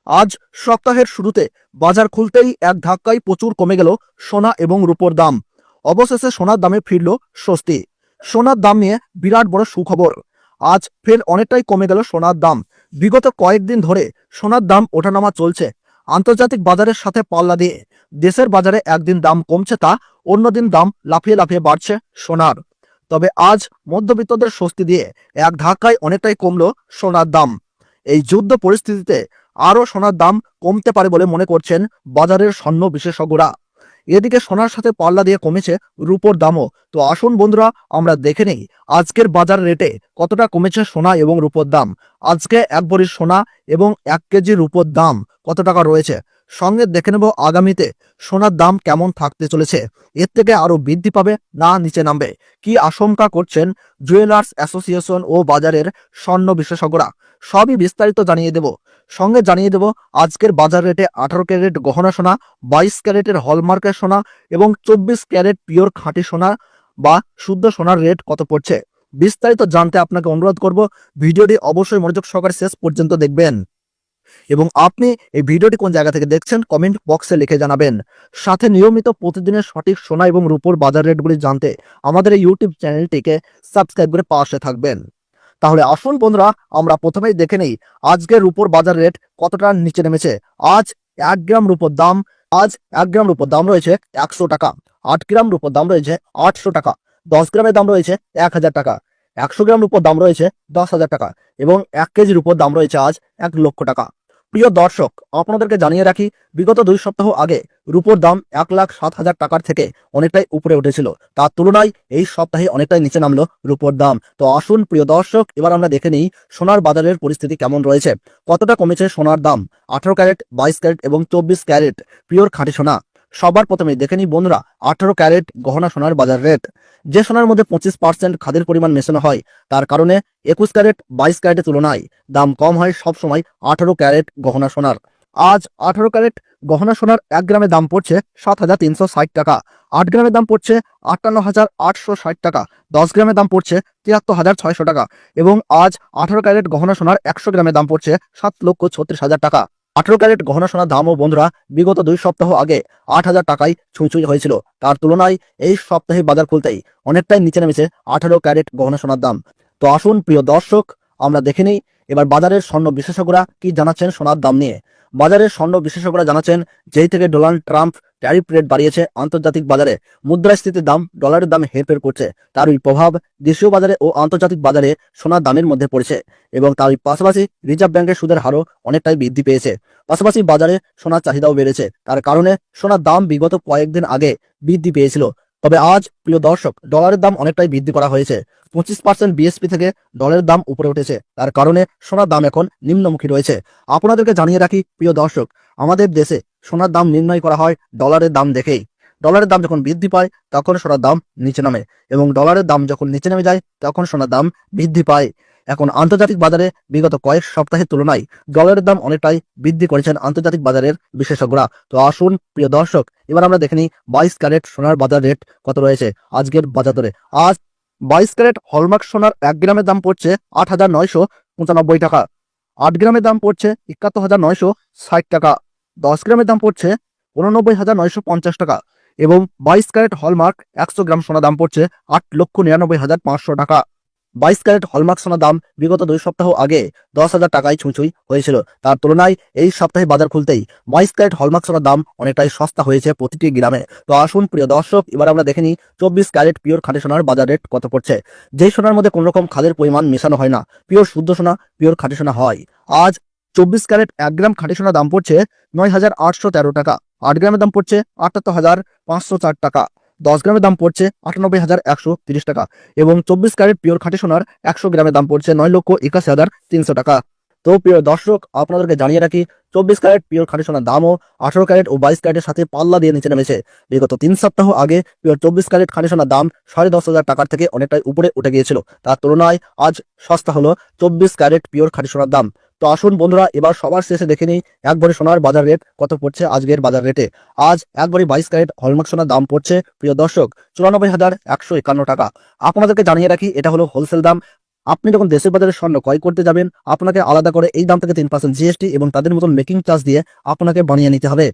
আজ সপ্তাহের শুরুতে বাজার খুলতেই এক ধাক্কায় প্রচুর কমে গেল সোনা এবং রূপোর দাম। অবশেষে সোনার দামে ফিরল স্বস্তি। সোনার দাম নিয়ে বিরাট বড় সুখবর। আজ ফের অনেকটাই কমে গেল সোনার দাম। বিগত কয়েকদিন ধরে সোনার দাম ওঠানামা চলছে। আন্তর্জাতিক বাজারের সাথে পাল্লা দিয়ে দেশের বাজারে একদিন দাম কমছে, তা অন্যদিন দাম লাফিয়ে লাফিয়ে বাড়ছে সোনার। তবে আজ মধ্যবিত্তদের স্বস্তি দিয়ে এক ধাক্কায় অনেকটাই কমলো সোনার দাম। এই যুদ্ধ পরিস্থিতিতে আরও সোনার দাম কমতে পারে বলে মনে করছেন বাজারের স্বর্ণ বিশেষজ্ঞরা। এদিকে সোনার সাথে পাল্লা দিয়ে কমেছে রূপোর দামও। তো আসুন বন্ধুরা, আমরা দেখে নেই আজকের বাজার রেটে কতটা কমেছে সোনা এবং রূপোর দাম। আজকে এক ভরি সোনা এবং 1 কেজি রূপোর দাম কত টাকা রয়েছে, সঙ্গে দেখে নেব আগামীতে সোনার দাম কেমন থাকতে চলেছে। এর থেকে আরো বৃদ্ধি পাবে না নিচে নামবে, কি আশঙ্কা করছেন জুয়েলার্স অ্যাসোসিয়েশন ও বাজারের স্বর্ণ বিশেষজ্ঞরা, সবই বিস্তারিত জানিয়ে দেব। সঙ্গে জানিয়ে দেব আজকের বাজার রেটে 18 ক্যারেট গহনা সোনা, 22 ক্যারেটের হলমার্কের সোনা এবং 24 ক্যারেট পিওর খাঁটি সোনা বা শুদ্ধ সোনার রেট কত পড়ছে। বিস্তারিত জানতে আপনাকে অনুরোধ করব ভিডিওটি অবশ্যই মনোযোগ সহকারে শেষ পর্যন্ত দেখবেন। এবং আপনি এই ভিডিওটি কোন জায়গা থেকে দেখছেন কমেন্ট বক্সে লিখে জানাবেন। সাথে নিয়মিত প্রতিদিনের সঠিক সোনা এবং রূপোর বাজার রেটগুলি জানতে আমাদের এই ইউটিউব চ্যানেলটিকে সাবস্ক্রাইব করে পাশে থাকবেন। তাহলে আসুন বন্ধুরা, আমরা প্রথমেই দেখে নেই আজকের রূপোর বাজার রেট কতটা নিচে নেমেছে। আজ 1 গ্রাম রূপোর দাম রয়েছে 100 টাকা। 8 গ্রাম রূপোর দাম রয়েছে 800 টাকা। 10 গ্রামের দাম রয়েছে 1000 টাকা। 100 গ্রাম রূপোর দাম রয়েছে 10,000 টাকা এবং 1 কেজি রূপোর দাম রয়েছে আজ 1 লক্ষ টাকা। প্রিয় দর্শক, আপনাদেরকে জানিয়ে রাখি, বিগত 2 সপ্তাহ আগে রূপোর দাম 1,07,000 টাকার থেকে অনেকটাই উপরে উঠেছিল। তার তুলনায় এই সপ্তাহে অনেকটাই নিচে নামলো রূপোর দাম। তো আসুন প্রিয় দর্শক, এবার আমরা দেখে নিই সোনার বাজারের পরিস্থিতি কেমন রয়েছে, কতটা কমেছে সোনার দাম। 18 ক্যারেট, 22 ক্যারেট এবং 24 ক্যারেট পিওর খাঁটি সোনা। সবার প্রথমে দেখে নিই বন্ধুরা 18 ক্যারেট গহনা সোনার বাজার রেট। যে সোনার মধ্যে 25% খাদের পরিমাণ মেশানো হয়, তার কারণে 21 ক্যারেট 22 ক্যারেটের তুলনায় দাম কম হয় সবসময় 18 ক্যারেট গহনা সোনার। আজ 18 ক্যারেট গহনা সোনার 1 গ্রামের দাম পড়ছে 7,360 টাকা। 8 গ্রামের দাম পড়ছে 58,860 টাকা। 10 গ্রামের দাম পড়ছে 73,600 টাকা এবং আজ 18 ক্যারেট গহনা সোনার 100 গ্রামের দাম পড়ছে 7,36,000 টাকা। 18 ক্যারেট গহনা সোনার দামও বন্ধুরা বিগত 2 সপ্তাহ আগে 8,000 টাকায় ছুঁই হয়েছিল। তার তুলনায় এই সপ্তাহে বাজার খুলতেই অনেকটাই নিচে নেমেছে 18 ক্যারেট গহনা সোনার দাম। তো আসুন প্রিয় দর্শক, আমরা দেখে নিই এবার বাজারের স্বর্ণ বিশেষজ্ঞরা কি জানাচ্ছেন সোনার দাম নিয়ে। বাজারের স্বর্ণ বিশেষজ্ঞরা জানাচ্ছেন, যেই থেকে ডোনাল্ড ট্রাম্প ট্যারিফ রেট বাড়িয়েছে, আন্তর্জাতিক বাজারে মুদ্রাস্ফীতির দাম ডলারের দামে হেরফের করছে। তারই প্রভাব দেশীয় বাজারে ও আন্তর্জাতিক বাজারে সোনার দামের মধ্যে পড়েছে এবং তারই পাশাপাশি রিজার্ভ ব্যাংকের সুদের হারও অনেকটাই বৃদ্ধি পেয়েছে। পাশাপাশি বাজারে সোনার চাহিদাও বেড়েছে। তার কারণে সোনার দাম বিগত কয়েকদিন আগে বৃদ্ধি পেয়েছিল। তবে আজ প্রিয় দর্শক, ডলারের দাম অনেকটাই বৃদ্ধি করা হয়েছে। 25% বিএসপি থেকে ডলারের দাম উপরে উঠেছে। তার কারণে সোনার দাম এখন নিম্নমুখী রয়েছে। আপনাদেরকে জানিয়ে রাখি প্রিয় দর্শক, আমাদের দেশে সোনার দাম নির্ণয় করা হয় ডলারের দাম দেখেই। ডলারের দাম যখন বৃদ্ধি পায় তখন সোনার দাম নিচে নামে এবং ডলারের দাম যখন নিচে নেমে যায় তখন সোনার দাম বৃদ্ধি পায়। এখন আন্তর্জাতিক বাজারে বিগত কয়েক সপ্তাহের তুলনায় ডলারের দাম অনেকটাই বৃদ্ধি করেছেন আন্তর্জাতিক বাজারের বিশেষজ্ঞরা। তো আসুন প্রিয় দর্শক, এবার আমরা দেখে নিই 22 ক্যারেট সোনার বাজার রেট কত রয়েছে আজকের বাজার দরে। আজ 22 ক্যারেট হলমার্ক সোনার 1 গ্রামের দাম পড়ছে 8,995 টাকা। 8 গ্রামের দাম পড়ছে 71,960 টাকা। 10 গ্রামের দাম পড়ছে 89,950 টাকা এবং 22 ক্যারেট হলমার্ক 100 গ্রাম সোনা দাম পড়ছে 8,99,500 টাকা। 22 ক্যারেট হলমার্ক সোনার দাম বিগত 2 সপ্তাহ আগে 10,000 টাকায় ছুঁই হয়েছিল। তার তুলনায় এই সপ্তাহে বাজার খুলতেই 22 ক্যারেট হলমার্ক সোনার দাম অনেকটাই সস্তা হয়েছে প্রতিটি গ্রামে। তো আসুন প্রিয় দর্শক, এবার আমরা দেখে নিই 24 ক্যারেট পিওর খাঁটি সোনার বাজার রেট কত পড়ছে। যেই সোনার মধ্যে কোনো রকম খাদের পরিমাণ মেশানো হয় না, পিওর শুদ্ধ সোনা, পিওর খাঁটি সোনা হয়। আজ 24 ক্যারেট 1 গ্রাম খাঁটি সোনার দাম পড়ছে 9,813 টাকা। 8 গ্রামের দাম পড়ছে 78,504 টাকা। 10 গ্রামের দাম পড়ছে 98,130 টাকা এবং 24 ক্যারেট পিওর খাঁটি সোনার 100 গ্রামের দাম পড়ছে 9,81,300 টাকা। তো প্রিয় দর্শক, আপনাদেরকে জানিয়ে রাখি 24 ক্যারেট পিওর খাঁটি সোনার দামও 18 ক্যারেট ও 22 ক্যারেটের সাথে পাল্লা দিয়ে নিচে নেমেছে। বিগত 3 সপ্তাহ আগে পিওর 24 ক্যারেট খাঁটি সোনার দাম 10,500 টাকার থেকে অনেকটাই উপরে উঠে গিয়েছিল। তার তুলনায় আজ সস্তা হলো 24 ক্যারেট পিওর খাঁটি সোনার দাম। তো আসুন বন্ধুরা, এবার সবার শেষে দেখে নিই 1 ভরি সোনার বাজার রেট কত পড়ছে আজকের বাজার রেটে। আজ 1 ভরি 22 ক্যারেট হলমার্ক সোনার দাম পড়ছে প্রিয় দর্শক 94,151 টাকা। আপনাদেরকে জানিয়ে রাখি এটা হলো হোলসেল দাম। আপনি যখন দেশের বাজারে স্বর্ণ ক্রয় করতে যাবেন আপনাকে আলাদা করে এই দাম থেকে 3% জিএসটি এবং তাদের মতন মেকিং চার্জ দিয়ে আপনাকে বানিয়ে নিতে হবে।